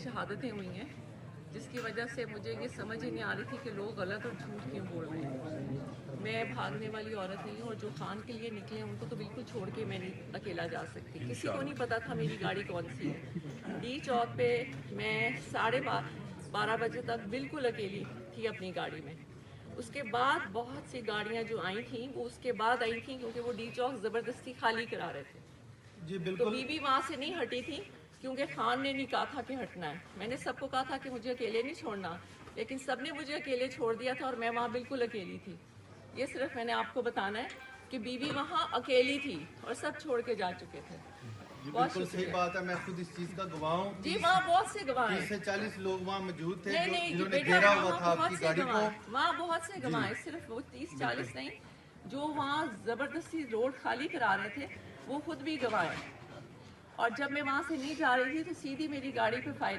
शहादतें हुई हैं, जिसकी वजह से मुझे ये समझ ही नहीं आ रही थी कि लोग गलत और झूठ क्यों बोल रहे हैं। मैं भागने वाली औरत नहीं हूँ, और जो खान के लिए निकले हैं उनको तो बिल्कुल छोड़ के मैं नहीं अकेला जा सकती। किसी को नहीं पता था मेरी गाड़ी कौन सी है। डी चौक पे मैं 12:30 बजे तक बिल्कुल अकेली थी अपनी गाड़ी में। उसके बाद बहुत सी गाड़ियाँ जो आई थी वो उसके बाद आई थी, क्योंकि वो डी चौक ज़बरदस्ती खाली करा रहे थे। जी तो बिल्कुल। बीबी वहाँ से नहीं हटी थी, क्योंकि खान ने नहीं कहा था कि हटना है। मैंने सबको कहा था कि मुझे अकेले नहीं छोड़ना, लेकिन सबने मुझे अकेले छोड़ दिया था और मैं वहाँ बिल्कुल अकेली थी। ये सिर्फ मैंने आपको बताना है कि बीबी वहाँ अकेली थी और सब छोड़ के जा चुके थे। जी बहुत बिल्कुल सही शुक्रिया। बात है, मैं खुद इस चीज़ का गवाह हूँ। जी वहाँ बहुत से गवाह 30 हैं। से 40 लोग वहाँ मौजूद थे नहीं नहीं जिन्होंने बेटा, घेरा हुआ वहाँ था बहुत आपकी से गाड़ी को। गवाह, वहाँ बहुत से गवाह हैं, सिर्फ वो 30-40 नहीं, जो वहाँ ज़बरदस्ती रोड खाली करा रहे थे वो खुद भी गवाह हैं। और जब मैं वहाँ से नहीं जा रही थी तो सीधी मेरी गाड़ी पे फायरिंग